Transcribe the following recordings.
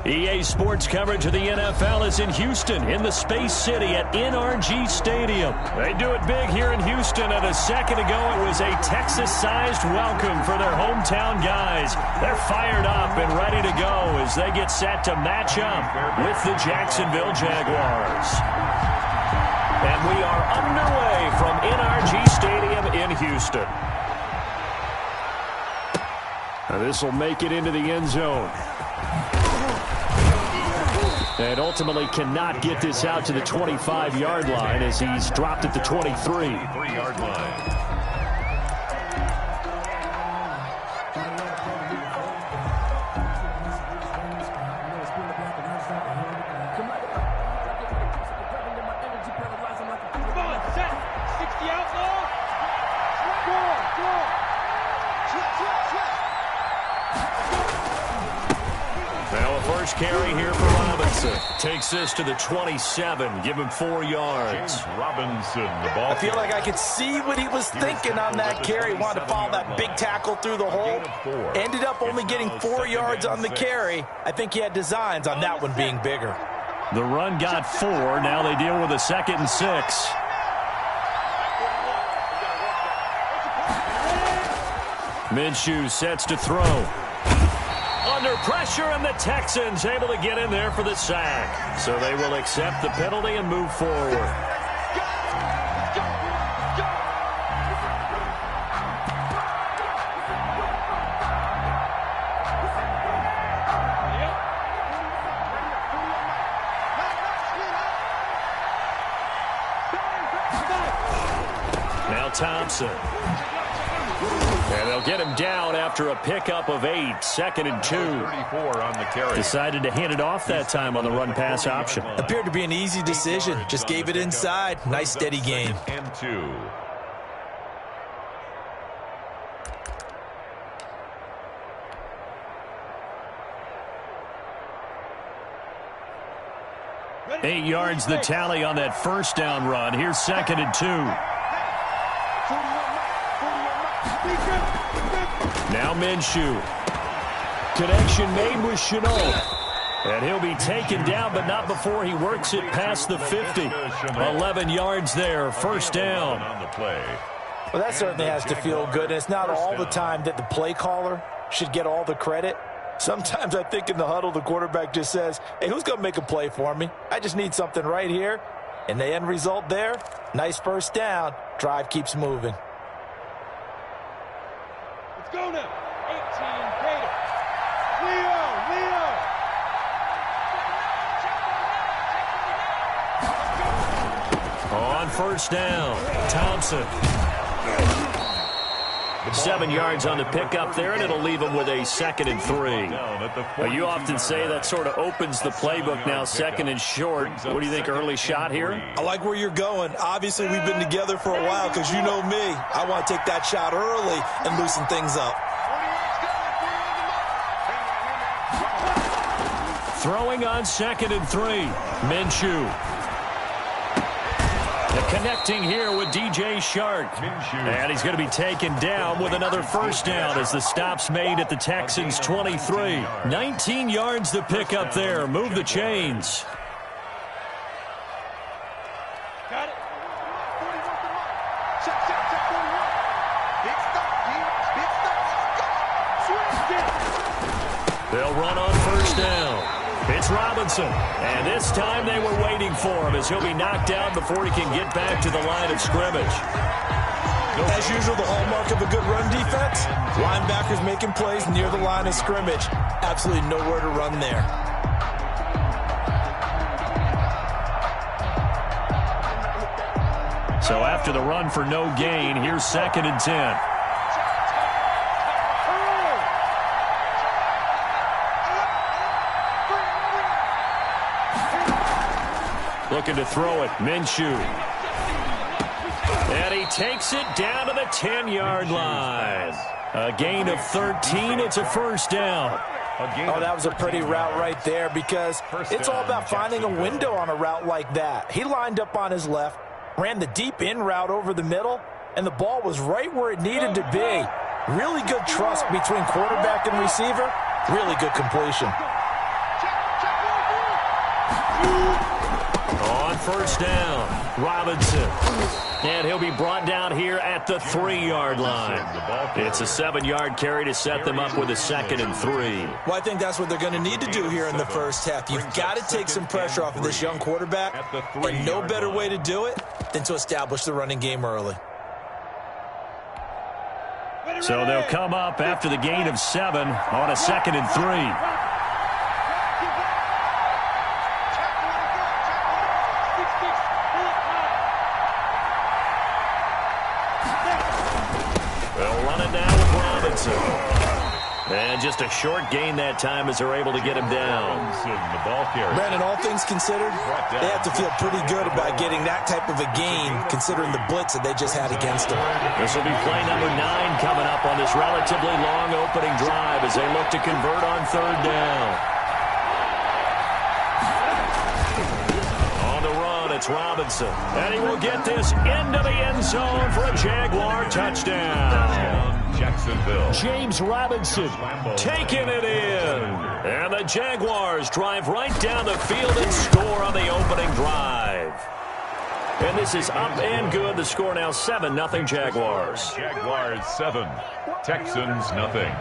EA Sports coverage of the NFL is in Houston, in the Space City at NRG Stadium. They do it big here in Houston, and a second ago it was a Texas-sized welcome for their hometown guys. They're fired up and ready to go as they get set to match up with the Jacksonville Jaguars. And we are underway from NRG Stadium in Houston. Now this will make it into the end zone. And ultimately cannot get this out to the 25-yard line as he's dropped at the 23-yard line. Carry here for Robinson. Takes this to the 27. Give him 4 yards. Robinson, the ball. I feel like I could see what he was thinking on that carry. Wanted to follow that big tackle through the hole. Ended up only getting 4 yards on the carry. I think he had designs on that one being bigger. The run got 4. Now they deal with a 2nd and 6. Minshew sets to throw. Under pressure, and the Texans able to get in there for the sack. So they will accept the penalty and move forward. Now Thompson. And they'll get him down after a pickup of 8. 2nd and 2. 34 on the carry. Decided to hand it off that time on the run-pass option. Appeared to be an easy decision. Just gave it inside. Nice steady game. And 2. Eight yards the tally on that first down run. Here's 2nd and 2. Now Minshew. Connection made with Chenault. And he'll be taken down, but not before he works it past the 50. 11 yards there, first down. Well, that certainly has to feel good. And it's not all the time that the play caller should get all the credit. Sometimes I think in the huddle, the quarterback just says, hey, who's going to make a play for me? I just need something right here. And the end result there, nice first down. Drive keeps moving. Go now. 18 Gator. Leo. On first down, Thompson. 7 yards on the pickup there, and it'll leave him with a 2nd and 3. You often say that sort of opens the playbook now, 2nd and short. What do you think, early shot here? I like where you're going. Obviously, we've been together for a while because you know me. I want to take that shot early and loosen things up. Throwing on 2nd and 3. Minshew. Connecting here with DJ Shark. And he's going to be taken down with another first down as the stop's made at the Texans' 23. 19 yards the pickup there. Move the chains. Got it. They'll run on first down. It's Robinson, and this time they were waiting for him as he'll be knocked down before he can get back to the line of scrimmage. As usual, the hallmark of a good run defense, linebackers making plays near the line of scrimmage. Absolutely nowhere to run there. So after the run for no gain, here's 2nd and 10. Looking to throw it, Minshew. And he takes it down to the 10-yard line. A gain of 13, it's a first down. Oh, that was a pretty route right there because it's all about finding a window on a route like that. He lined up on his left, ran the deep in route over the middle, and the ball was right where it needed to be. Really good trust between quarterback and receiver. Really good completion. On first down, Robinson. And he'll be brought down here at the 3-yard line. It's a 7-yard carry to set them up with a 2nd and 3. Well, I think that's what they're going to need to do here in the first half. You've got to take some pressure off of this young quarterback, and no better way to do it than to establish the running game early. So they'll come up after the gain of 7 on a 2nd and 3. And just a short gain that time as they're able to get him down. Brandon, all things considered, they have to feel pretty good about getting that type of a gain considering the blitz that they just had against them. This will be play number 9 coming up on this relatively long opening drive as they look to convert on 3rd down. On the run, it's Robinson. And he will get this into the end zone for a Jaguar touchdown. Jacksonville. James Robinson taking it in. And the Jaguars drive right down the field and score on the opening drive. And this is up and good. The score now 7-0 Jaguars. Jaguars 7, Texans nothing.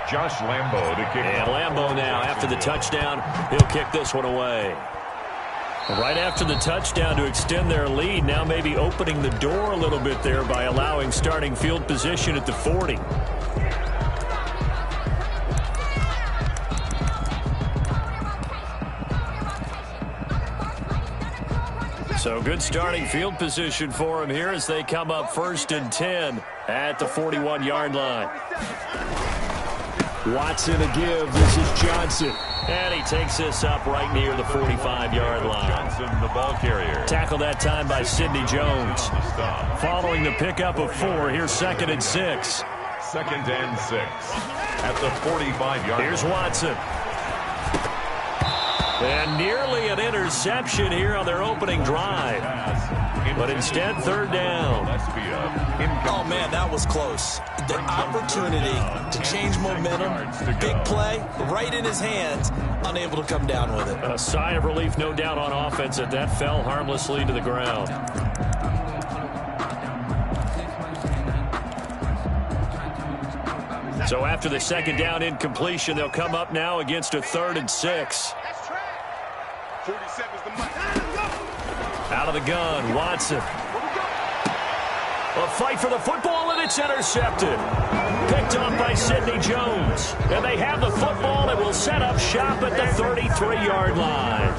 Josh Lambo to kick. And Lambo now, after the touchdown, he'll kick this one away. Right after the touchdown to extend their lead, now maybe opening the door a little bit there by allowing starting field position at the 40. So good starting field position for him here as they come up 1st and 10 at the 41-yard line. Watson a give. This is Johnson. And he takes this up right near the 45-yard line. Johnson, the ball carrier. Tackled that time by Sidney Jones. Following the pickup of 4, here's 2nd and 6. 2nd and 6 at the 45-yard line. Here's Watson. And nearly an interception here on their opening drive. But instead, 3rd down. Oh, man, that was close. The opportunity to change momentum, big play, right in his hands, unable to come down with it. A sigh of relief, no doubt, on offense that fell harmlessly to the ground. So after the 2nd down incompletion, they'll come up now against a 3rd and 6. Out of the gun, Watson. A fight for the football, and it's intercepted. Picked off by Sidney Jones. And they have the football and will set up shop at the 33-yard line.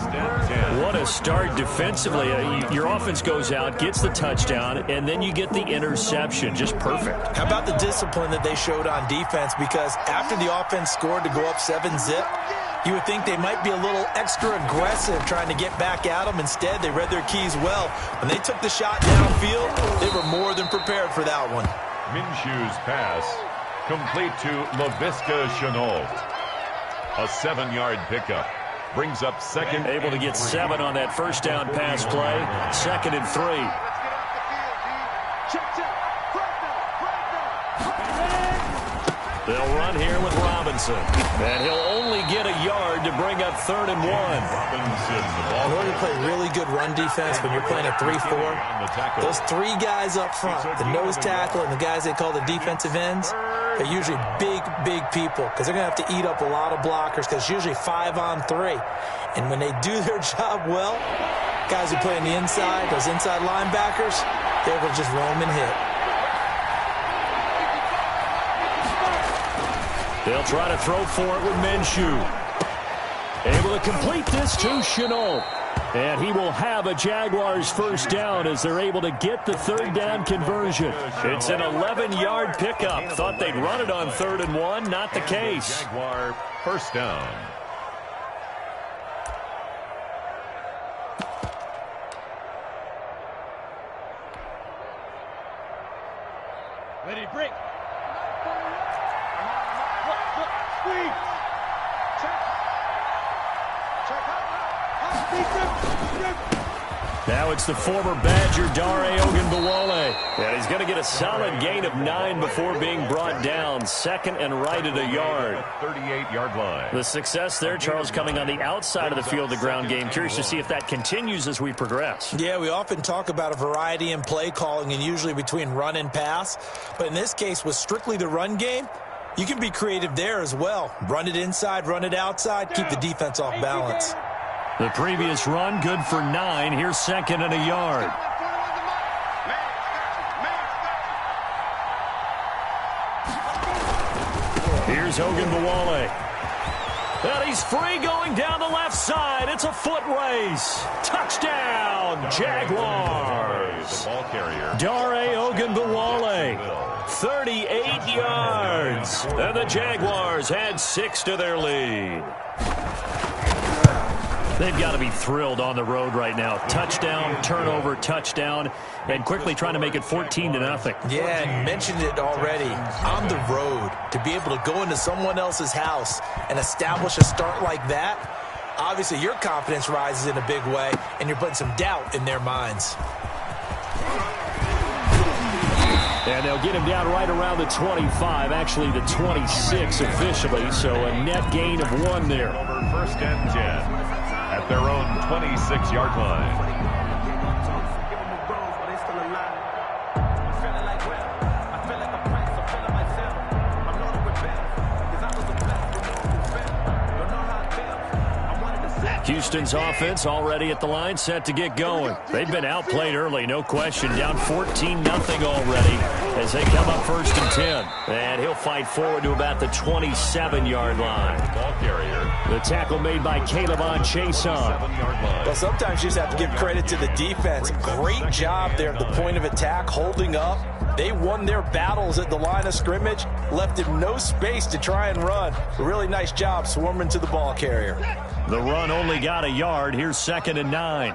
What a start defensively. Your offense goes out, gets the touchdown, and then you get the interception. Just perfect. How about the discipline that they showed on defense? Because after the offense scored to go up 7-zip, you would think they might be a little extra aggressive trying to get back at them. Instead, they read their keys well. When they took the shot downfield, they were more than prepared for that one. Minshew's pass complete to LaVisca Chenault. A 7-yard pickup. Brings up 2nd. Able to get 7 on that 1st down pass play. 2nd and 3. They'll run here with Robinson. And he'll only get a yard to bring up 3rd and 1. In order to play really good run defense when you're playing a 3-4, those 3 guys up front, the nose tackle and the guys they call the defensive ends, they're usually big, big people because they're going to have to eat up a lot of blockers because it's usually 5 on 3. And when they do their job well, guys who play on the inside, those inside linebackers, they're able to just roam and hit. They'll try to throw for it with Minshew. Able to complete this to Chenault. And he will have a Jaguars 1st down as they're able to get the 3rd down conversion. It's an 11-yard pickup. Thought they'd run it on 3rd and 1. Not the case. Jaguar 1st down. Ready, break. Squeeze. Check. Now it's the former Badger, Dare Ogunbowale. And he's going to get a solid gain of 9 before being brought down. Second and right at a yard. 38-yard line. The success there, Charles, coming on the outside of the field, the ground game. Curious to see if that continues as we progress. Yeah, we often talk about a variety in play calling and usually between run and pass. But in this case, with strictly the run game, you can be creative there as well. Run it inside, run it outside, keep the defense off balance. The previous run, good for 9. Here's second and a yard. Here's Ogunbowale. And he's free going down the left side. It's a foot race. Touchdown, Jaguars. The ball carrier. Dare Ogunbowale, 38 yards. And the Jaguars had 6 to their lead. They've got to be thrilled on the road right now. Touchdown, turnover, touchdown, and quickly trying to make it 14-0. Yeah, and mentioned it already. On the road, to be able to go into someone else's house and establish a start like that, obviously your confidence rises in a big way, and you're putting some doubt in their minds. And they'll get him down right around the 25, actually the 26 officially, so a net gain of 1 there. Over first and 10. At their own 26-yard line. Houston's offense already at the line, set to get going. They've been outplayed early, no question. Down 14-0 already as they come up first and 10. And he'll fight forward to about the 27-yard line. Ball carrier. The tackle made by Calebon Chason. Well, sometimes you just have to give credit to the defense. Great job there at the point of attack, holding up. They won their battles at the line of scrimmage, left him no space to try and run. A really nice job swarming to the ball carrier. The run only got a yard. Here's second and 9.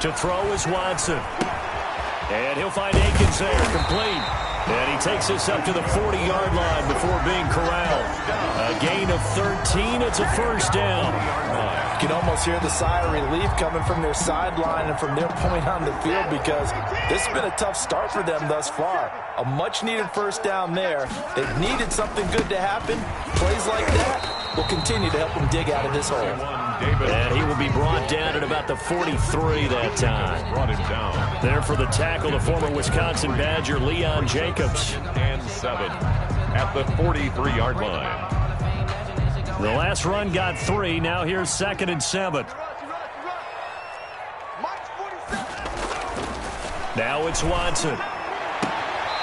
To throw is Watson. And he'll find Akins there, complete. And he takes us up to the 40-yard line before being corralled. A gain of 13. It's a first down. You can almost hear the sigh of relief coming from their sideline and from their point on the field because this has been a tough start for them thus far. A much-needed first down there. They've needed something good to happen. Plays like that will continue to help them dig out of this hole. And he will be brought down at about the 43 that time. Brought him down. There for the tackle, the former Wisconsin Badger, Leon Jacobs. And 7 at the 43-yard line. The last run got 3. Now here's second and 7. Now it's Watson.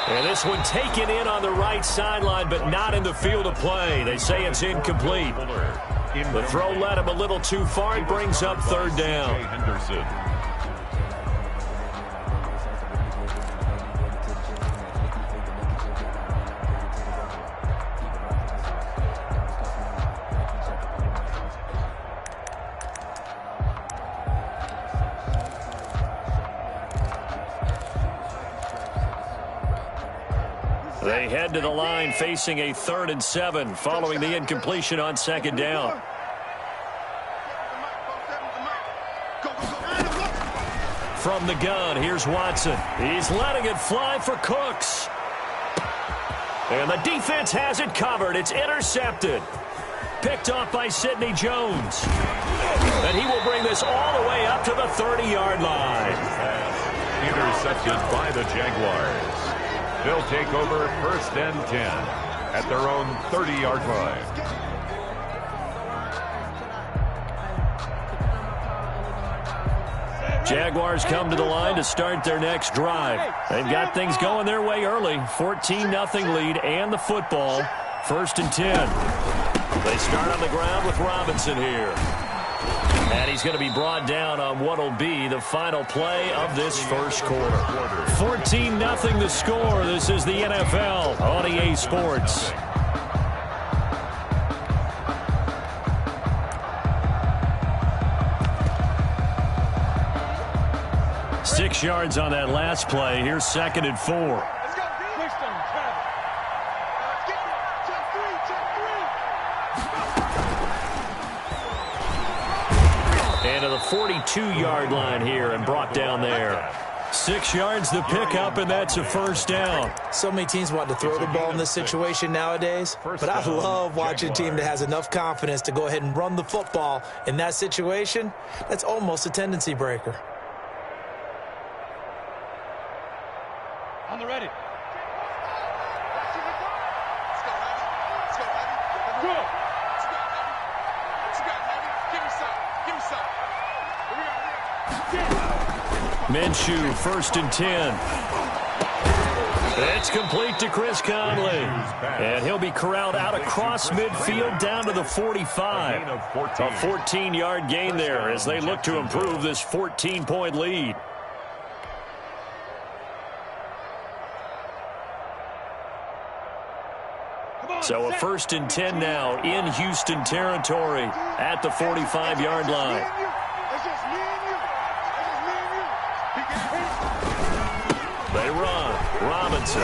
And this one taken in on the right sideline, but not in the field of play. They say it's incomplete. The throw led him a little too far. It brings up third down. Henderson. They head to the line facing a 3rd and 7 following the incompletion on second down. From the gun, here's Watson. He's letting it fly for Cooks. And the defense has it covered. It's intercepted. Picked off by Sidney Jones. And he will bring this all the way up to the 30-yard line. Intercepted by the Jaguars. They'll take over first and 10 at their own 30-yard line. Jaguars come to the line to start their next drive. They've got things going their way early. 14-0 lead and the football. First and 10. They start on the ground with Robinson here. And he's going to be brought down on what will be the final play of this first quarter. 14-0 the score. This is the NFL on EA Sports. Six yards on that last play. Here's second and 4. And 42-yard line here and brought down there. 6 yards the pickup, and that's a first down. So many teams want to throw the ball in this situation nowadays, but I love watching a team that has enough confidence to go ahead and run the football in that situation. That's almost a tendency breaker. On the ready. Minshew, 1st and 10. It's complete to Chris Conley. And he'll be corralled out across midfield down to the 45. A 14-yard gain there as they look to improve this 14-point lead. So a 1st and 10 now in Houston territory at the 45-yard line. They run. Robinson.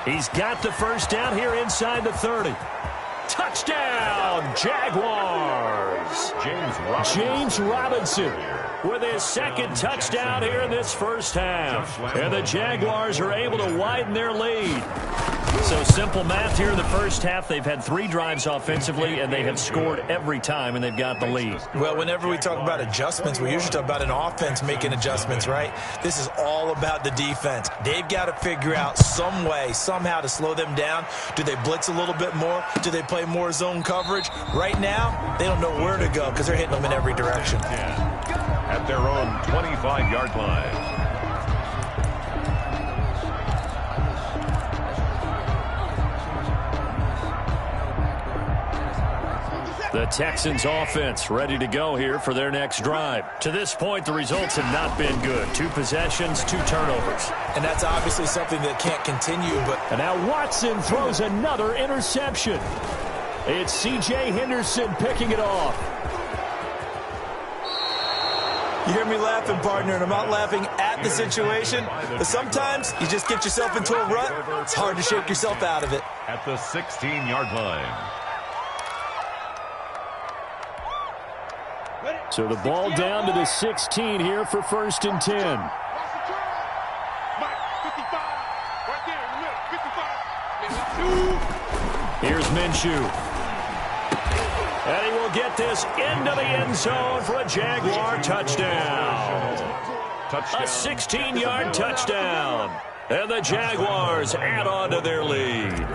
He's got the first down here inside the 30. Touchdown, Jaguars. James Robinson with his second touchdown here in this first half. And the Jaguars are able to widen their lead. So simple math here in the first half. They've had 3 drives offensively, and they have scored every time, and they've got the lead. Well, whenever we talk about adjustments, we usually talk about an offense making adjustments, right? This is all about the defense. They've got to figure out some way, somehow to slow them down. Do they blitz a little bit more? Do they play more zone coverage? Right now, they don't know where to go because they're hitting them in every direction. At their own 25-yard line. The Texans offense ready to go here for their next drive. To this point, the results have not been good. 2 possessions, 2 turnovers. And that's obviously something that can't continue. And now Watson throws another interception. It's C.J. Henderson picking it off. You hear me laughing, partner, and I'm not laughing at the situation. But sometimes you just get yourself into a rut. It's hard to shake yourself out of it. At the 16-yard line. So the ball down to the 16 here for 1st and 10. Here's Minshew. And he will get this into the end zone for a Jaguar touchdown. A 16-yard touchdown. And the Jaguars add on to their lead.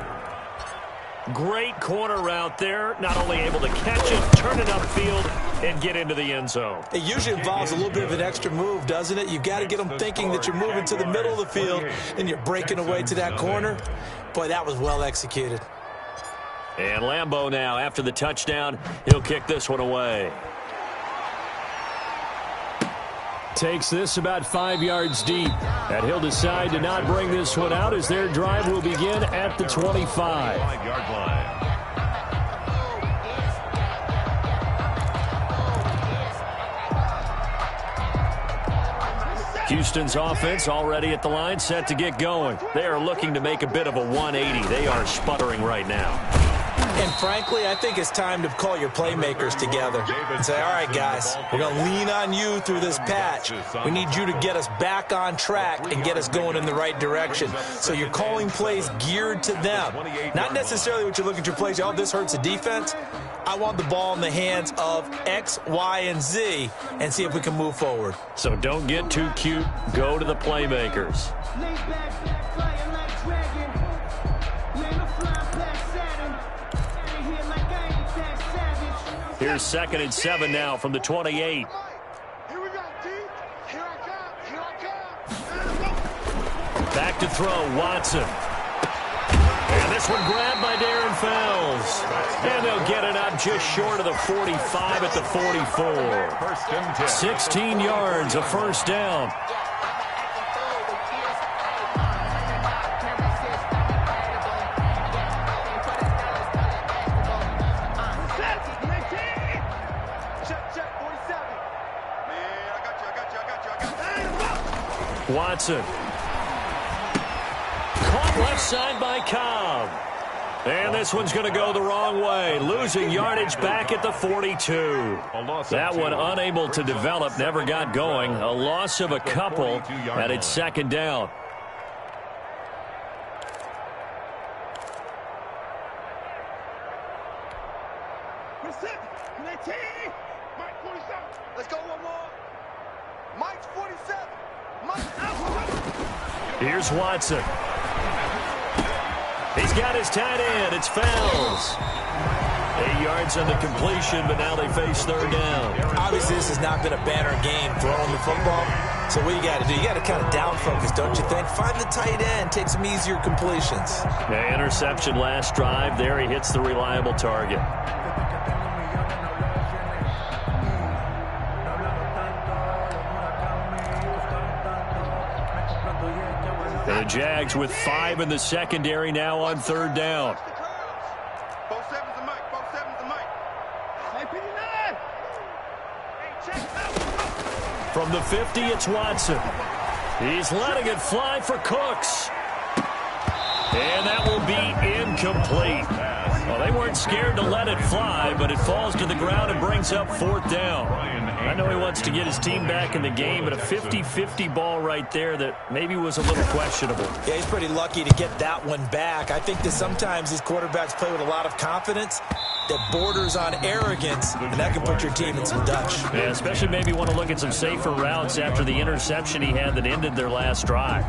Great corner route there. Not only able to catch it, turn it upfield, and get into the end zone. It usually involves a little bit of an extra move, doesn't it? You've got to get them thinking that you're moving to the middle of the field and you're breaking away to that corner. Boy, that was well executed. And Lambeau now, after the touchdown, he'll kick this one away. Takes this about 5 yards deep. And he'll decide to not bring this one out as their drive will begin at the 25. 5-yard line. Houston's offense already at the line, set to get going. They are looking to make a bit of a 180. They are sputtering right now. And frankly, I think it's time to call your playmakers together and say, all right, guys, we're going to lean on you through this patch. We need you to get us back on track and get us going in the right direction. So you're calling plays geared to them. Not necessarily what you're looking at your plays. Oh, this hurts the defense. I want the ball in the hands of X, Y, and Z and see if we can move forward. So don't get too cute. Go to the playmakers. Here's 2nd and 7 now from the 28. Here we go, D. Here I come. Here I come. Back to throw, Watson. And this one grabbed by Darren Fells. And they'll get it up just short of the 45 at the 44. 16 yards, a first down. Watson. Caught left side by Cobb. And this one's going to go the wrong way, losing yardage back at the 42. That one unable to develop, never got going. A loss of a couple, and it's second down. Let's go one more. Mike's 47. Here's Watson. He's got his tight end. It's Fells. 8 yards on the completion, but now they face third down. Obviously, this has not been a banner game throwing the football. So what you got to do, you got to kind of down focus, don't you think? Find the tight end, take some easier completions. Yeah, interception last drive. There he hits the reliable target. The Jags with 5 in the secondary now on third down. Both sevens to Mike. Both sevens to Mike. From the 50, it's Watson. He's letting it fly for Cooks. And that will be incomplete. Well, they weren't scared to let it fly, but it falls to the ground and brings up fourth down. I know he wants to get his team back in the game, but a 50-50 ball right there that maybe was a little questionable. Yeah, he's pretty lucky to get that one back. I think that sometimes these quarterbacks play with a lot of confidence that borders on arrogance, and that can put your team in some Dutch. Yeah, especially maybe want to look at some safer routes after the interception he had that ended their last drive.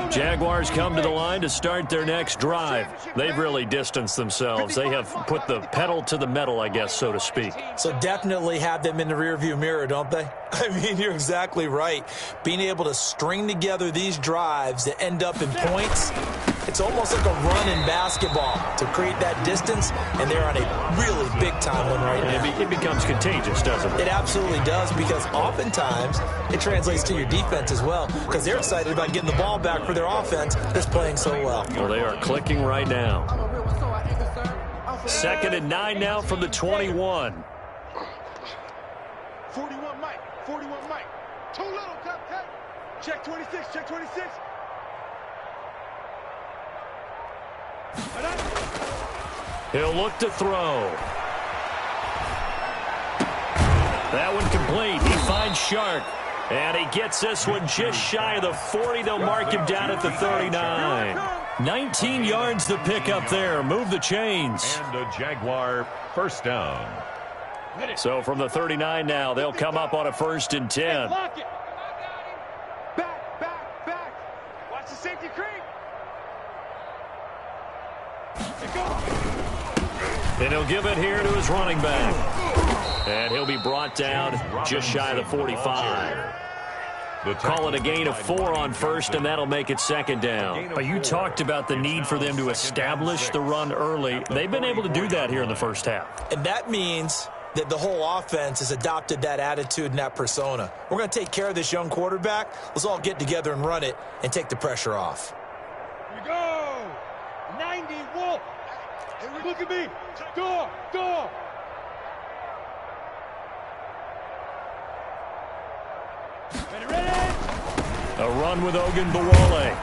Jaguars come to the line to start their next drive. They've really distanced themselves. They have put the pedal to the metal, I guess, so to speak. So definitely have them in the rearview mirror, don't they? I mean, you're exactly right. Being able to string together these drives that end up in points, it's almost like a run in basketball to create that distance, and they're on a really big-time one right now. It becomes contagious, doesn't it? It absolutely does, because oftentimes it translates to your defense as well, because they're excited about getting the ball back for their offense that's playing so well. Well, they are clicking right now. 2nd and 9 now from the 21. 41 Mike. 41 Mike. Too little, cut. Check 26. Check 26. He'll look to throw. That one complete. He finds Shark. And he gets this one just shy of the 40. They'll mark him down at the 39. 19 yards to pick up there. Move the chains. And a Jaguar first down. So from the 39 now, they'll come up on a 1st and 10. Lock it. Back. Watch the safety creep. And he'll give it here to his running back. And he'll be brought down just shy of the 45. Call it a gain of 4 on 1st, and that'll make it 2nd down. But you talked about the need for them to establish the run early. They've been able to do that here in the first half. And that means that the whole offense has adopted that attitude and that persona. We're going to take care of this young quarterback. Let's all get together and run it and take the pressure off. Here we go. 90 Wolf. Look at me. Door. Ready. A run with Ogunbowale.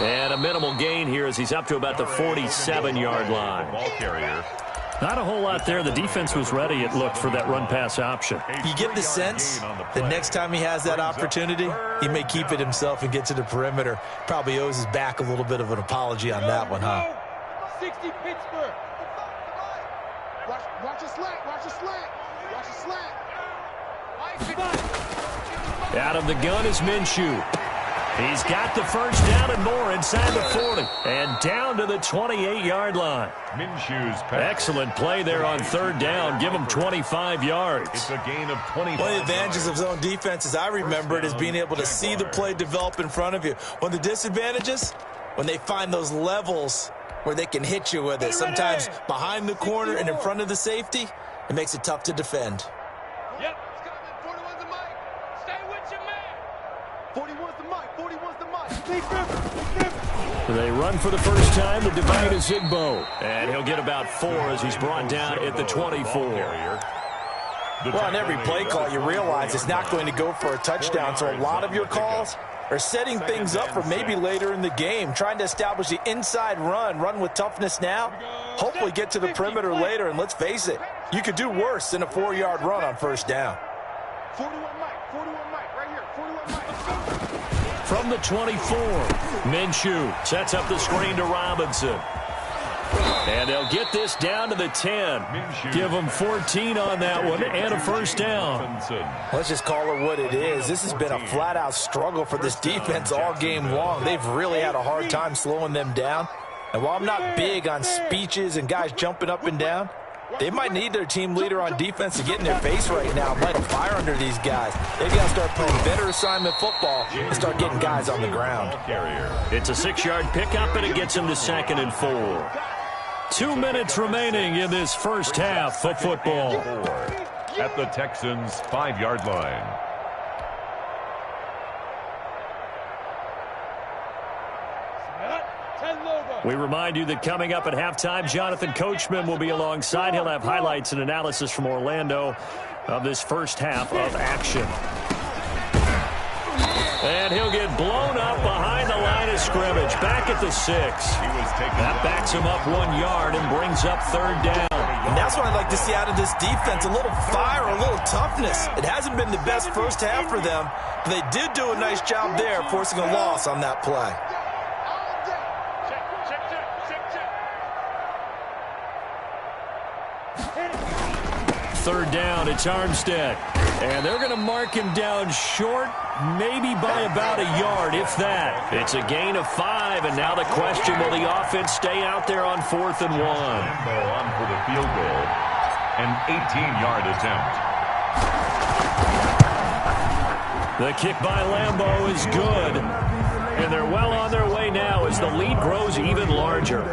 And a minimal gain here as he's up to about the 47-yard line. Ball carrier. Not a whole lot there. The defense was ready, it looked, for that run-pass option. You get the sense that next time he has that opportunity, he may keep it himself and get to the perimeter. Probably owes his back a little bit of an apology on that one, huh? 60 Pittsburgh. Watch a slant. Out of the gun is Minshew. He's got the first down and more inside the 40. And down to the 28-yard line. Minshew's pass. Excellent play there on 3rd down. Give him 25 yards. It's a gain of 25. One of the advantages of zone defense, as I remember it, is being able to see the play develop in front of you. One of the disadvantages, when they find those levels where they can hit you with it, sometimes behind the corner and in front of the safety, it makes it tough to defend. Yep. 41's the Mike. Stay with your man. 41's the Mike. They run for the first time to divide a Zigbo. And he'll get about 4 as he's brought down at the 24. Well, on every play call, you realize it's not going to go for a touchdown, so a lot of your calls are setting things up for maybe later in the game, trying to establish the inside run with toughness now, hopefully get to the perimeter later, and let's face it, you could do worse than a 4-yard run on first down. 41 Mike, right here, 41 Mike. From the 24, Minshew sets up the screen to Robinson. And they'll get this down to the 10. Give them 14 on that one and a first down. Let's just call it what it is. This has been a flat-out struggle for this defense all game long. They've really had a hard time slowing them down. And while I'm not big on speeches and guys jumping up and down, they might need their team leader on defense to get in their face right now and light a fire under these guys. They've got to start playing better assignment football and start getting guys on the ground. It's a 6-yard pickup, and it gets them to 2nd and 4. 2 minutes remaining in this first half of football. At the Texans' 5-yard line. We remind you that coming up at halftime, Jonathan Coachman will be alongside. He'll have highlights and analysis from Orlando of this first half of action. And he'll get blown up behind the line of scrimmage, back at the 6. That backs him up 1 yard and brings up 3rd down. And that's what I'd like to see out of this defense, a little fire, a little toughness. It hasn't been the best first half for them, but they did do a nice job there, forcing a loss on that play. Third down, it's Armstead. And they're going to mark him down short, maybe by about a yard, if that. It's a gain of 5, and now the question, will the offense stay out there on 4th and 1? On for the field goal, an 18-yard attempt. The kick by Lambeau is good, and they're well on their way now as the lead grows even larger.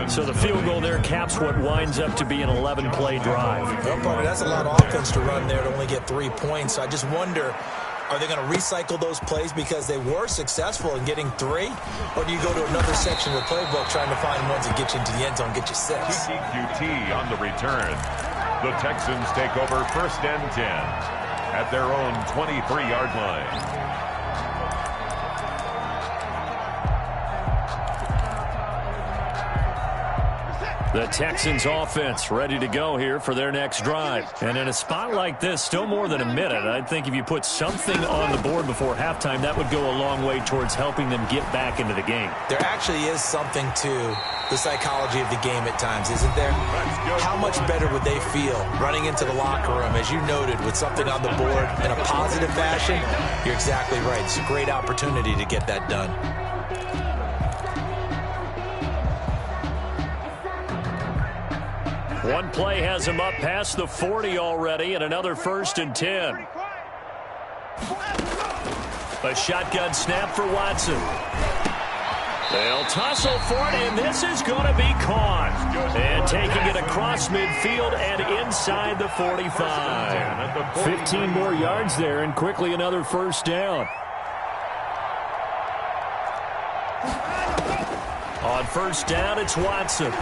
So the field goal there caps what winds up to be an 11-play drive. Well, partner, that's a lot of offense to run there to only get 3 points. So I just wonder, are they going to recycle those plays because they were successful in getting 3? Or do you go to another section of the playbook trying to find ones that get you into the end zone, get you 6? TQT on the return. The Texans take over 1st and 10 at their own 23-yard line. The Texans offense ready to go here for their next drive. And in a spot like this, still more than a minute, I think if you put something on the board before halftime, that would go a long way towards helping them get back into the game. There actually is something to the psychology of the game at times, isn't there? How much better would they feel running into the locker room, as you noted, with something on the board in a positive fashion? You're exactly right. It's a great opportunity to get that done. One play has him up past the 40 already, and another 1st and 10. A shotgun snap for Watson. They'll tussle for it, and this is going to be caught. And taking it across midfield and inside the 45. 15 more yards there, and quickly another 1st down. On 1st down, it's Watson.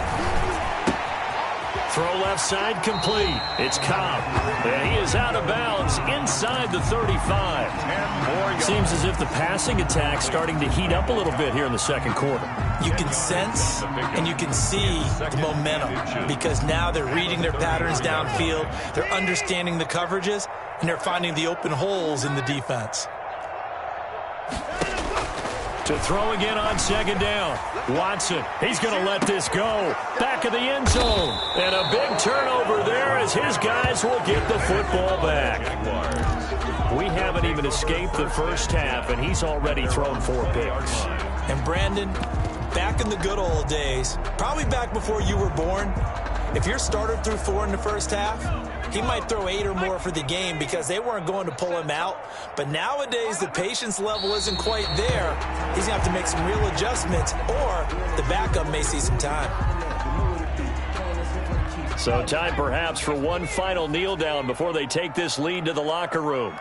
Throw left side complete. It's Cobb. And he is out of bounds inside the 35. Seems as if the passing attack's starting to heat up a little bit here in the second quarter. You can sense and you can see the momentum because now they're reading their patterns downfield. They're understanding the coverages, and they're finding the open holes in the defense. To throw again on 2nd down. Watson, he's going to let this go. Back of the end zone. And a big turnover there as his guys will get the football back. We haven't even escaped the first half, and he's already thrown 4 picks. And Brandon, back in the good old days, probably back before you were born, if your starter threw 4 in the first half, he might throw 8 or more for the game because they weren't going to pull him out. But nowadays, the patience level isn't quite there. He's going to have to make some real adjustments, or the backup may see some time. So time perhaps for one final kneel down before they take this lead to the locker room.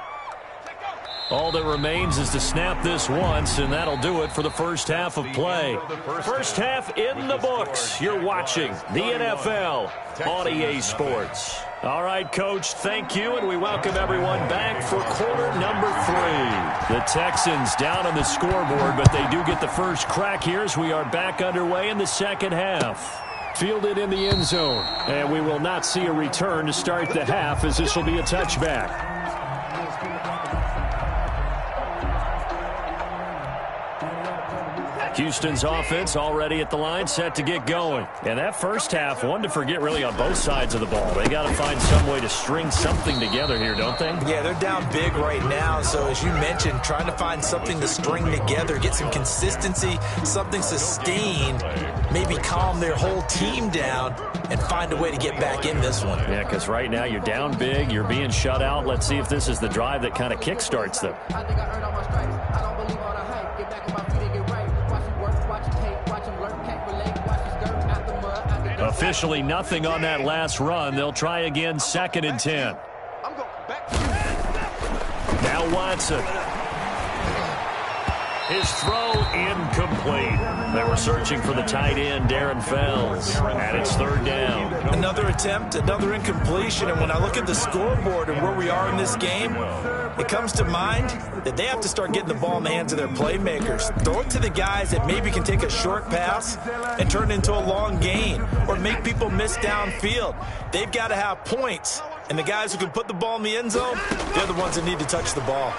All that remains is to snap this once, and that'll do it for the first half of play. First half in the books. You're watching the NFL on EA Sports. All right, Coach, thank you, and we welcome everyone back for quarter number 3. The Texans down on the scoreboard, but they do get the first crack here as we are back underway in the second half. Fielded in the end zone, and we will not see a return to start the half as this will be a touchback. Houston's offense already at the line, set to get going. And that first half, one to forget really on both sides of the ball. They got to find some way to string something together here, don't they? Yeah, they're down big right now. So as you mentioned, trying to find something to string together, get some consistency, something sustained, maybe calm their whole team down and find a way to get back in this one. Yeah, because right now you're down big, you're being shut out. Let's see if this is the drive that kind of kickstarts them. I think I earned all my stripes. I don't believe all the hype. Get back on my feet and get right. Watch it work, watch it tape, watch him lurk, can't relate, watch it skirt out the mud. Officially nothing on that last run. They'll try again, 2nd and 10. I'm going back. Now Watson. His throw incomplete. They were searching for the tight end, Darren Fells, and it's 3rd down. Another attempt, another incompletion, and when I look at the scoreboard and where we are in this game, it comes to mind that they have to start getting the ball in the hands of their playmakers. Throw it to the guys that maybe can take a short pass and turn it into a long gain or make people miss downfield. They've got to have points, and the guys who can put the ball in the end zone, they're the ones that need to touch the ball.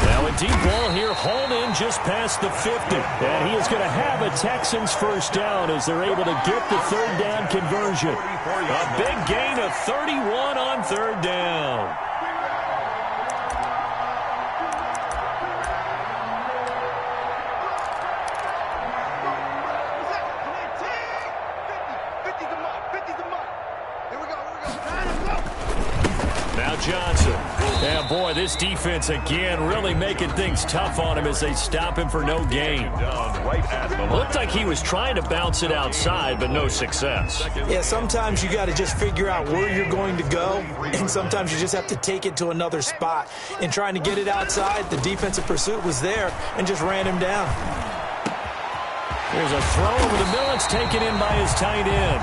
Now a deep ball here, hauled in just past the 50. And he is going to have a Texans first down as they're able to get the 3rd down conversion. A big gain of 31 on 3rd down. Now Johnson. Yeah, boy, this defense again really making things tough on him as they stop him for no gain. Looked like he was trying to bounce it outside, but no success. Yeah, sometimes you got to just figure out where you're going to go, and sometimes you just have to take it to another spot. In trying to get it outside, the defensive pursuit was there and just ran him down. There's a throw over the middle. It's taken in by his tight end.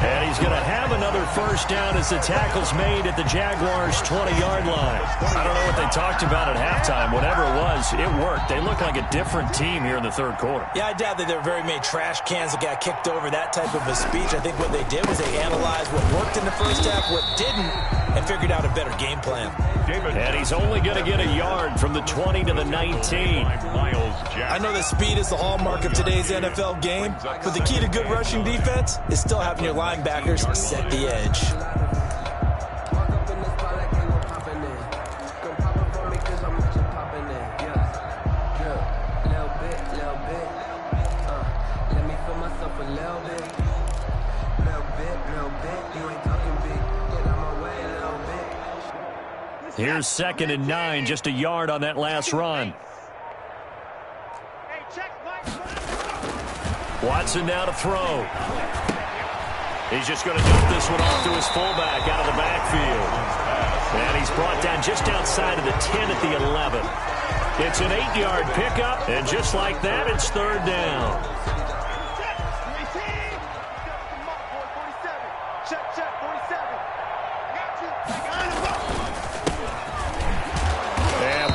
And he's going to have another first down as the tackle's made at the Jaguars' 20-yard line. I don't know what they talked about at halftime. Whatever it was, it worked. They look like a different team here in the 3rd quarter. Yeah, I doubt that there were very many trash cans that got kicked over, that type of a speech. I think what they did was they analyzed what worked in the first half, what didn't, and figured out a better game plan. And he's only going to get a yard from the 20 to the 19. I know that speed is the hallmark of today's NFL game, but the key to good rushing defense is still having your linebackers set the edge. Here's 2nd and 9, just a yard on that last run. Watson now to throw. He's just going to dump this one off to his fullback out of the backfield. And he's brought down just outside of the 10 at the 11. It's an 8-yard pickup, and just like that, it's 3rd down.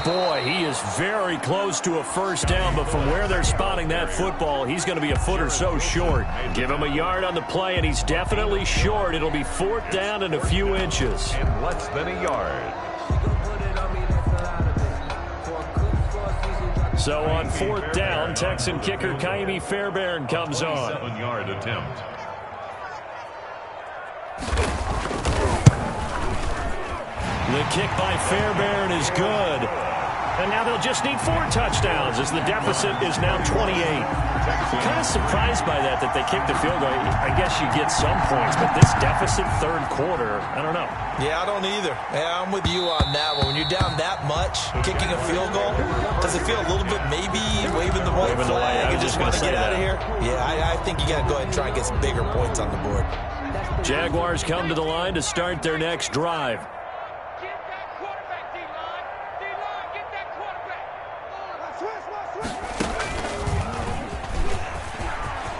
Boy, he is very close to a first down, but from where they're spotting that football, he's going to be a foot or so short. Give him a yard on the play, and he's definitely short. It'll be 4th down and a few inches. In less than a yard. So on 4th down, Texan kicker Kaimi Fairbairn comes on. 7-yard attempt. The kick by Fairbairn is good. And now they'll just need 4 touchdowns as the deficit is now 28. I'm kind of surprised by that they kicked the field goal. I guess you get some points, but this deficit 3rd quarter, I don't know. Yeah, I don't either. Yeah, I'm with you on that one. When you're down that much, kicking a field goal, does it feel a little bit maybe waving the white flag and just want to get out of here? Yeah, I think you got to go ahead and try and get some bigger points on the board. Jaguars come to the line to start their next drive.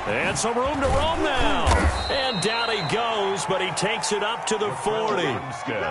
And some room to roam now. And down he goes. misses, but he takes it up to the 40.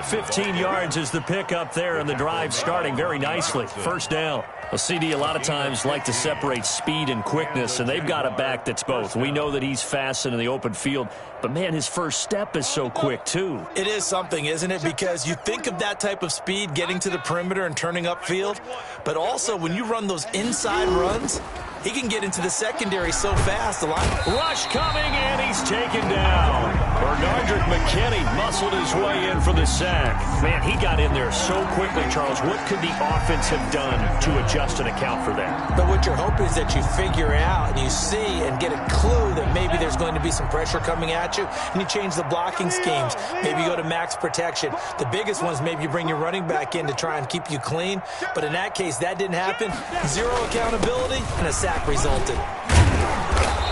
15 yards is the pickup there, and the drive starting very nicely. First down. A CD a lot of times like to separate speed and quickness, and they've got a back that's both. We know that he's fast and in the open field, but, man, his first step is so quick, too. It is something, isn't it? Because you think of that type of speed getting to the perimeter and turning upfield, but also when you run those inside runs, he can get into the secondary so fast. Rush coming, and he's taken down. Bradysenior McKinney muscled his way in for the sack. Man, he got in there so quickly, Charles. What could the offense have done to adjust and account for that? But what you're hoping is that you figure out and you see and get a clue that maybe there's going to be some pressure coming at you, and you change the blocking schemes. Maybe you go to max protection. The biggest one is maybe you bring your running back in to try and keep you clean. But in that case, that didn't happen. Zero accountability, and a sack resulted.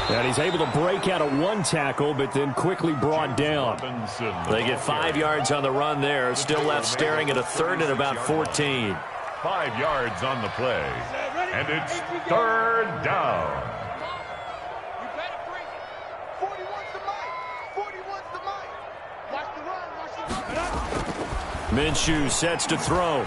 And he's able to break out of one tackle, but then quickly brought down. They get 5 yards on the run there. Still left staring at a third and about 14. 5 yards on the play. And it's third down. You better bring it. 41's the mic. 41's the mic. Watch the run. Watch the run. Minshew sets to throw.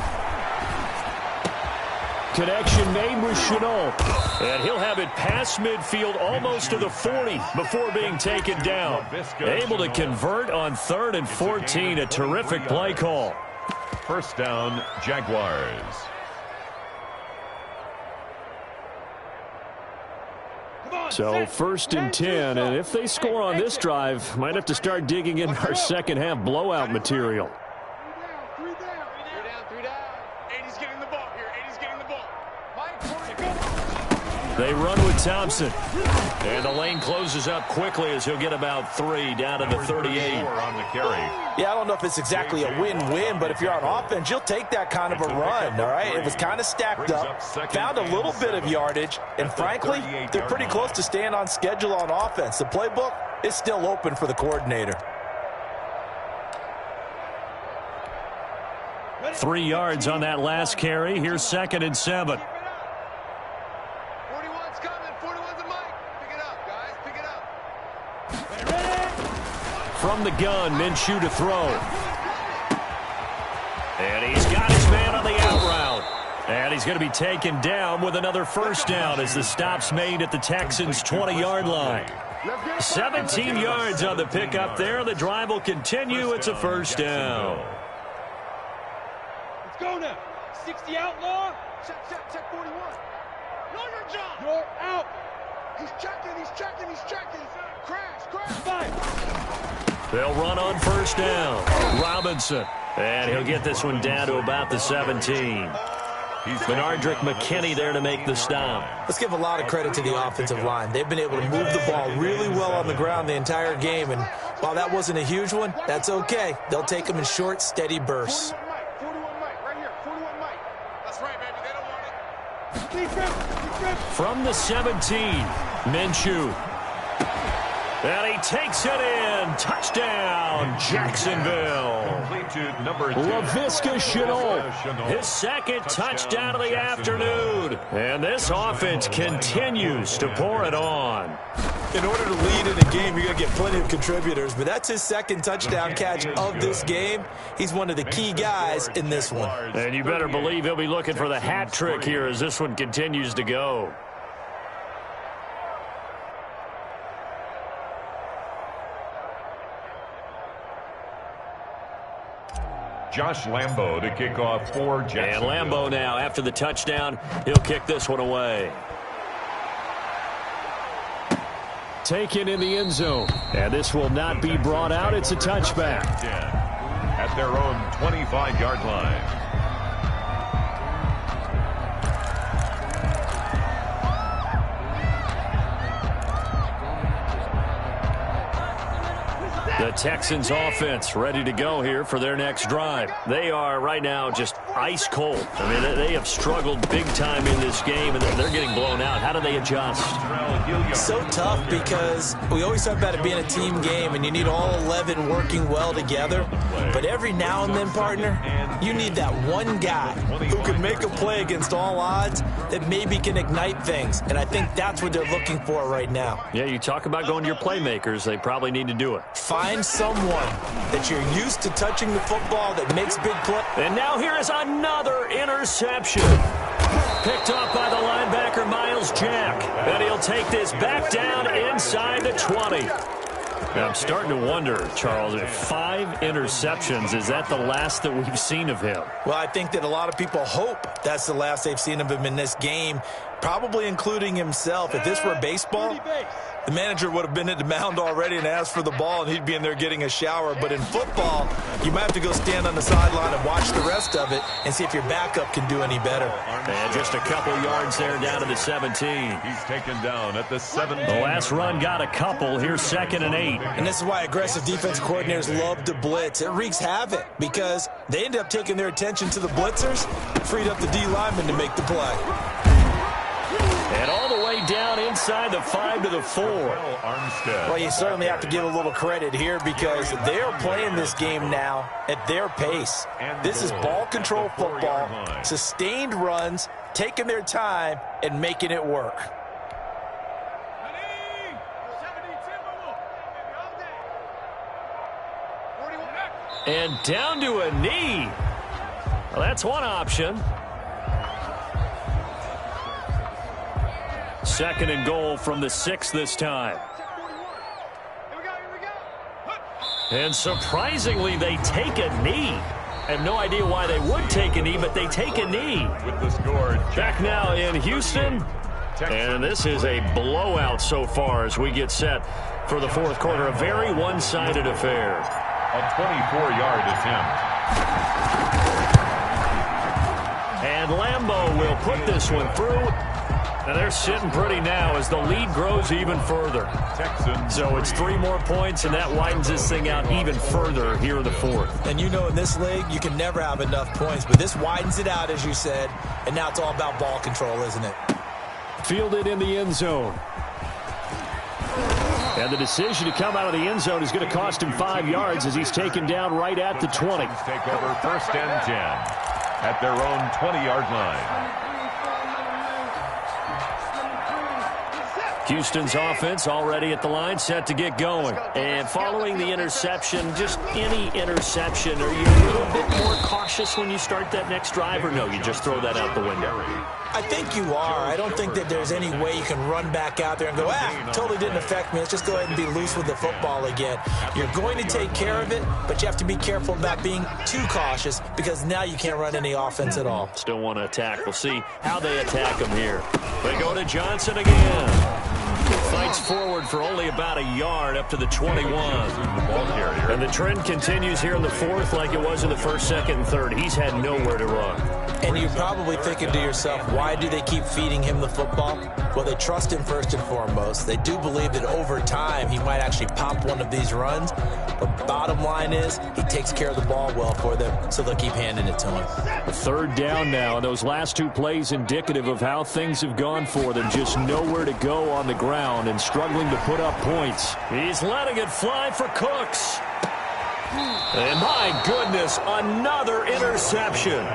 Connection made with Chenault. And he'll have it past midfield almost to the 40 before being taken down. Able to convert on 3rd and 14. A terrific play call. First down, Jaguars. So 1st and 10, and if they score on this drive, might have to start digging in our second half blowout material. Three down. 80's getting the ball here. 80's getting the ball. They run with Thompson. And the lane closes up quickly as he'll get about 3 down to the 38. On the carry. Yeah, I don't know if it's exactly a win-win, but if you're on offense, you'll take that kind of a run, all right? It was kind of stacked up, found a little bit of yardage, and frankly, they're pretty close to staying on schedule on offense. The playbook is still open for the coordinator. 3 yards on that last carry. Here's 2nd and 7. 41's coming. 41's the mic. Pick it up, guys. Pick it up. From the gun, Minshew to throw. And he's got his man on the out route. And he's going to be taken down with another first down as the stop's made at the Texans' 20-yard line. 17 yards on the pickup there. The drive will continue. It's a first down. Let's go now. 60 outlaw. Check 41. Know your job. You're out. He's checking. Crash. 5. They'll run on first down. Robinson. And he'll get this one down to about the 17. Bradysenior McKinney there to make the stop. Let's give a lot of credit to the offensive line. They've been able to move the ball really well on the ground the entire game, and while that wasn't a huge one, that's okay. They'll take them in short, steady bursts. 41 mic. Right here. 41 mic. That's right, baby. They don't want it. From the 17, Minshew. And he takes it in. Touchdown, Jacksonville. Laviska Shenault, his 2nd touchdown of the afternoon. And this offense continues to pour it on. In order to lead in a game, you're going to get plenty of contributors, but that's his 2nd touchdown catch of this game. He's one of the key guys in this one. And you better believe he'll be looking for the hat trick here as this one continues to go. Josh Lambo to kick off for Jacksonville. And Lambo now, after the touchdown, he'll kick this one away. Taken in the end zone. And this will not be brought out. It's a touchback. At their own 25-yard line. The Texans offense ready to go here for their next drive. They are right now just ice cold. I mean, they have struggled big time in this game, and they're getting blown out. How do they adjust? So tough because we always talk about it being a team game, and you need all 11 working well together. But every now and then, partner, you need that one guy who can make a play against all odds that maybe can ignite things. And I think that's what they're looking for right now. Yeah, you talk about going to your playmakers. They probably need to do it. Find Find someone that you're used to touching the football that makes big plays. And now here is another interception. Picked off by the linebacker, Miles Jack. And he'll take this back down inside the 20. Now, I'm starting to wonder, Charles, if 5 interceptions, is that the last that we've seen of him? Well, I think that a lot of people hope that's the last they've seen of him in this game, probably including himself. If this were baseball, the manager would have been at the mound already and asked for the ball, and he'd be in there getting a shower. But in football, you might have to go stand on the sideline and watch the rest of it and see if your backup can do any better. And just a couple yards there down to the 17. He's taken down at the 17. The last run got a couple. Here's 2nd and 8. And this is why aggressive defense coordinators love to blitz. It wreaks havoc because they end up taking their attention to the blitzers, freed up the D lineman to make the play. And all the way down inside the 5 to the 4. Well, you certainly have to give a little credit here because they're playing this game now at their pace. This is ball control football, sustained runs, taking their time, and making it work. And down to a knee. Well, that's one option. 2nd and goal from the 6 this time. And surprisingly, they take a knee. I have no idea why they would take a knee, but they take a knee. With the score, back now in Houston. And this is a blowout so far as we get set for the 4th quarter. A very one-sided affair. A 24-yard attempt. And Lambeau will put this one through. And they're sitting pretty now as the lead grows even further. Texans. So it's 3 more points, and that widens this thing out even further here in the 4th. And you know in this league, you can never have enough points, but this widens it out, as you said, and now it's all about ball control, isn't it? Fielded in the end zone. And the decision to come out of the end zone is going to cost him 5 yards as he's taken down right at the 20. Take over 1st and 10 at their own 20-yard line. Houston's offense already at the line, set to get going. And following the interception, just any interception, are you a little bit more cautious when you start that next drive, or no, you just throw that out the window? I think you are. I don't think that there's any way you can run back out there and go, totally didn't affect me. Let's just go ahead and be loose with the football again. You're going to take care of it, but you have to be careful about being too cautious because now you can't run any offense at all. Still want to attack. We'll see how they attack him here. They go to Johnson again. Fights forward for only about a yard up to the 21. And the trend continues here in the 4th like it was in the 1st, 2nd, and 3rd. He's had nowhere to run. And you're probably thinking to yourself, why do they keep feeding him the football? Well, they trust him first and foremost. They do believe that over time he might actually pop one of these runs. But bottom line is he takes care of the ball well for them, so they'll keep handing it to him. 3rd down now, and those last 2 plays indicative of how things have gone for them. Just nowhere to go on the ground and struggling to put up points. He's letting it fly for Cooks. And my goodness, another interception.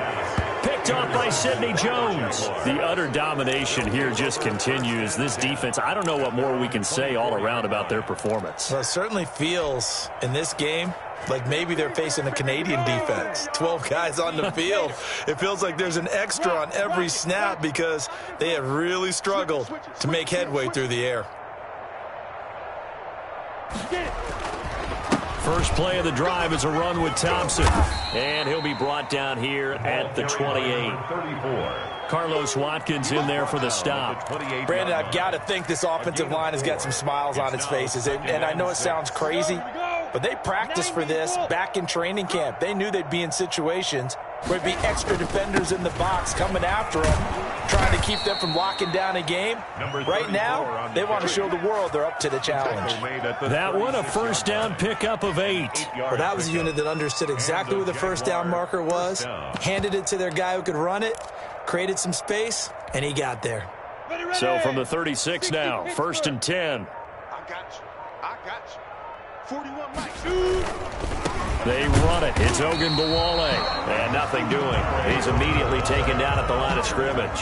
Picked off by Sidney Jones. The utter domination here just continues. This defense, I don't know what more we can say all around about their performance. Well, it certainly feels in this game like maybe they're facing a Canadian defense. 12 guys on the field. It feels like there's an extra on every snap because they have really struggled to make headway through the air. First play of the drive is a run with Thompson. And he'll be brought down here at the 28. Carlos Watkins in there for the stop. Brandon, I've got to think this offensive line has got some smiles on its faces. And I know it sounds crazy, but they practiced for this back in training camp. They knew they'd be in situations where it'd be extra defenders in the box coming after them, trying to keep them from locking down a game. Right now, they want to show the world they're up to the challenge. That one, a first down pickup of 8. Well, that was a unit that understood exactly where the first down marker was, handed it to their guy who could run it, created some space, and he got there. So from the 36 now, 1st and 10. I got you. 41 Mike. They run it. It's Ogunbowale. And nothing doing. He's immediately taken down at the line of scrimmage.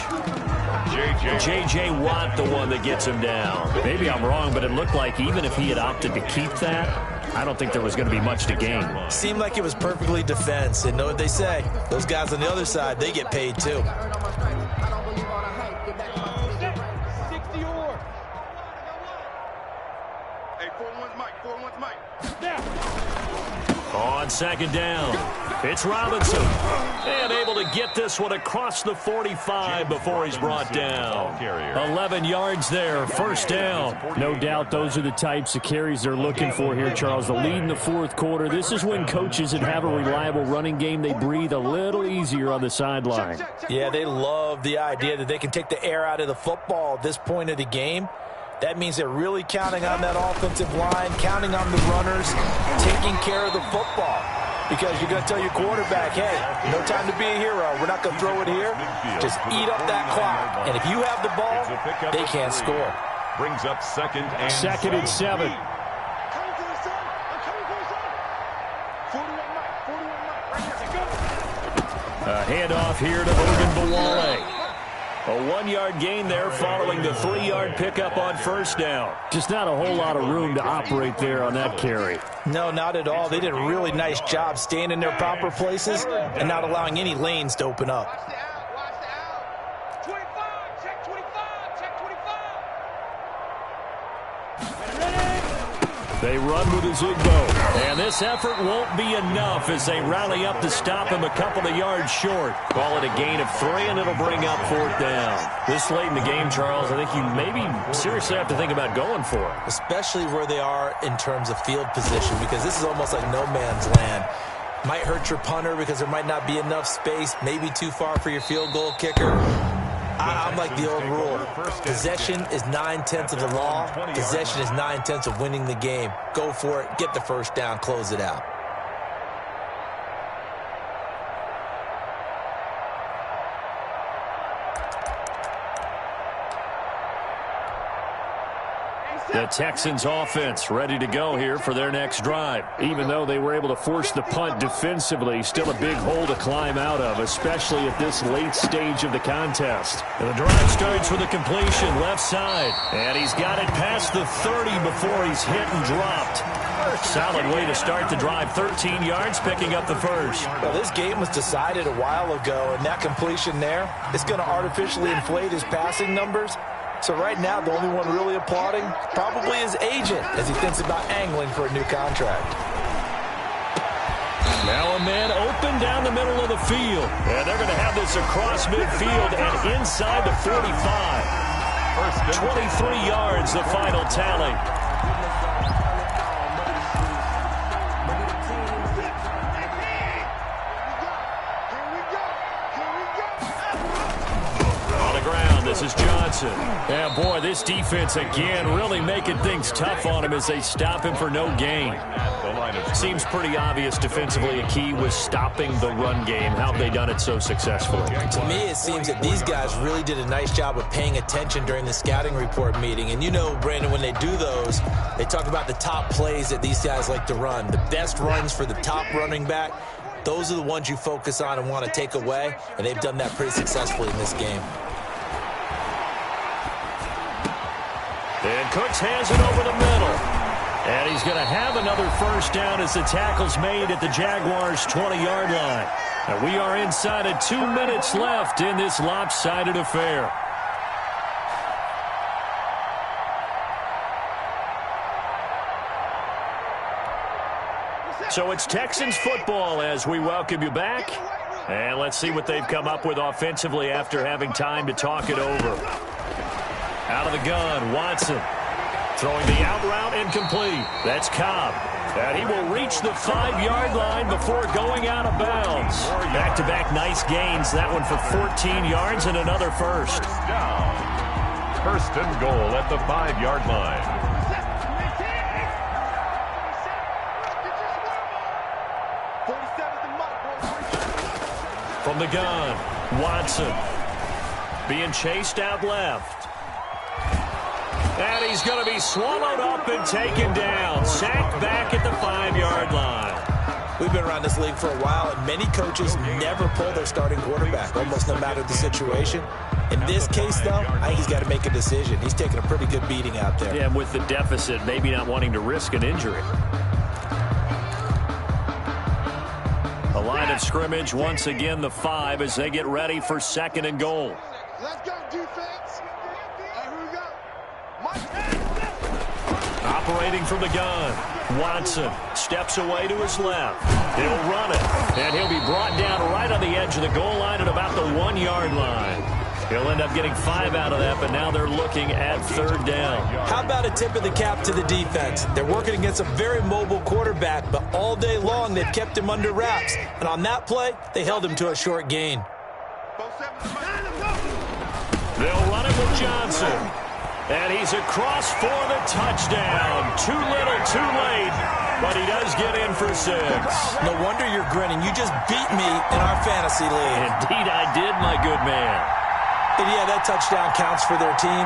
J.J. Watt, the one that gets him down. Maybe I'm wrong, but it looked like even if he had opted to keep that, I don't think there was going to be much to gain. Seemed like it was perfectly defense. And know what they say? Those guys on the other side, they get paid too. On second down, it's Robinson. And able to get this one across the 45 before he's brought down. 11 yards there, first down. No doubt those are the types of carries they're looking for here, Charles. The lead in the fourth quarter. This is when coaches that have a reliable running game, they breathe a little easier on the sideline. Yeah, they love the idea that they can take the air out of the football at this point of the game. That means they're really counting on that offensive line, counting on the runners, taking care of the football. Because you're going to tell your quarterback, hey, no time to be a hero. We're not going to throw it here. Just eat up that clock. And if you have the ball, they can't score. Brings up second and 7. A handoff here to Ogun Bawale. A 1-yard gain there following the 3-yard pickup on first down. Just not a whole lot of room to operate there on that carry. No, not at all. They did a really nice job staying in their proper places and not allowing any lanes to open up. Watch the out. 25, check 25, check 25. They run with Ezigbo. And this effort won't be enough as they rally up to stop him a couple of yards short. Call it a gain of 3, and it'll bring up fourth down. This late in the game, Charles, I think you maybe seriously have to think about going for it. Especially where they are in terms of field position, because this is almost like no man's land. Might hurt your punter because there might not be enough space, maybe too far for your field goal kicker. I'm like the old rule. Possession is 9/10 of the law. Possession is 9/10 of winning the game. Go for it. Get the first down. Close it out. The Texans offense ready to go here for their next drive. Even though they were able to force the punt defensively, still a big hole to climb out of, especially at this late stage of the contest. And the drive starts with a completion left side. And he's got it past the 30 before he's hit and dropped. Solid way to start the drive. 13 yards, picking up the first. Well, this game was decided a while ago, and that completion there is going to artificially inflate his passing numbers. So right now, the only one really applauding probably his agent as he thinks about angling for a new contract. Now a man open down the middle of the field. And they're going to have this across midfield and inside the 45. 23 yards, the final tally. This is Johnson. Yeah, boy, this defense again really making things tough on him as they stop him for no gain. Seems pretty obvious defensively a key was stopping the run game. How have they done it so successfully? To me, it seems that these guys really did a nice job of paying attention during the scouting report meeting. And you know, Brandon, when they do those, they talk about the top plays that these guys like to run. The best runs for the top running back. Those are the ones you focus on and want to take away. And they've done that pretty successfully in this game. And Cooks has it over the middle. And he's going to have another first down as the tackle's made at the Jaguars' 20-yard line. And we are inside of 2 minutes left in this lopsided affair. So it's Texans football as we welcome you back. And let's see what they've come up with offensively after having time to talk it over. Out of the gun, Watson. Throwing the out route incomplete. That's Cobb. And he will reach the 5-yard line before going out of bounds. Back-to-back nice gains. That one for 14 yards and another first. First and goal at the 5-yard line. From the gun, Watson. Being chased out left. And he's going to be swallowed up and taken down. Sacked back at the 5-yard line. We've been around this league for a while, and many coaches never pull their starting quarterback, almost no matter the situation. In this case, though, I think he's got to make a decision. He's taking a pretty good beating out there. Yeah, and with the deficit, maybe not wanting to risk an injury. of scrimmage, once again the 5 as they get ready for 2nd and goal. Let's go, defense. Here we go. Operating from the gun, Watson steps away to his left. He'll run it, and he'll be brought down right on the edge of the goal line at about the 1-yard line. He'll end up getting 5 out of that, but now they're looking at 3rd down. How about a tip of the cap to the defense? They're working against a very mobile quarterback, but all day long they've kept him under wraps. And on that play, they held him to a short gain. They'll run it with Johnson. And he's across for the touchdown. Too little, too late. But he does get in for 6. No wonder you're grinning. You just beat me in our fantasy league. Indeed I did, my good man. And yeah, that touchdown counts for their team,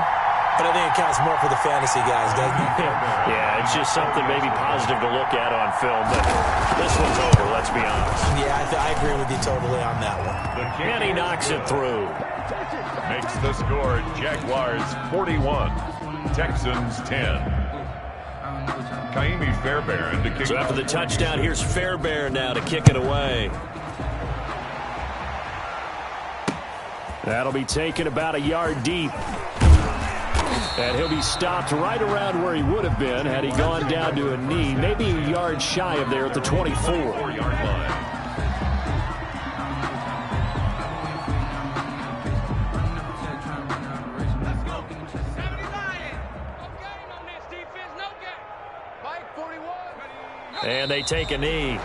but I think it counts more for the fantasy guys, doesn't it? Yeah, it's just something maybe positive to look at on film, but this one's over, let's be honest. Yeah, I agree with you totally on that one. And he knocks it through. Makes the score Jaguars 41, Texans 10. Kaimi Fairbairn to kick. So after the touchdown, here's Fairbairn now to kick it away. That'll be taken about a yard deep. And he'll be stopped right around where he would have been had he gone down to a knee, maybe a yard shy of there at the 24. 4-yard line. And they take a knee.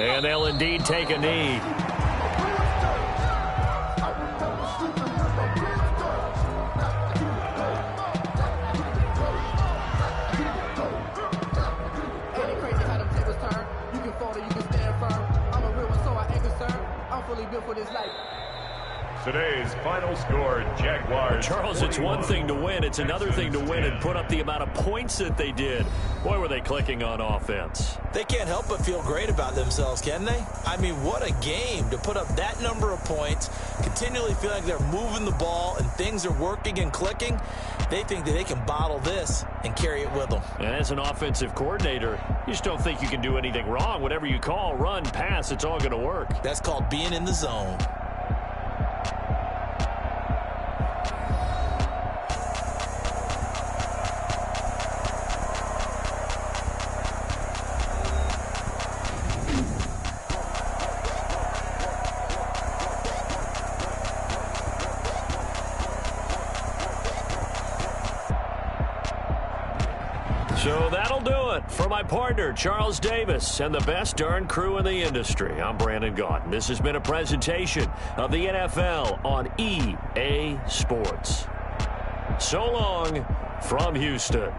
And they'll indeed take a knee. Today's final score, Jaguars. Charles, 41. It's one thing to win. It's another thing to win and put up the amount of points that they did. Boy, were they clicking on offense. They can't help but feel great about themselves, can they? I mean, what a game to put up that number of points, continually feel like they're moving the ball and things are working and clicking. They think that they can bottle this and carry it with them. And as an offensive coordinator, you just don't think you can do anything wrong. Whatever you call, run, pass, it's all going to work. That's called being in the zone. So that'll do it for my partner, Charles Davis, and the best darn crew in the industry. I'm Brandon Gaudin. This has been a presentation of the NFL on EA Sports. So long from Houston.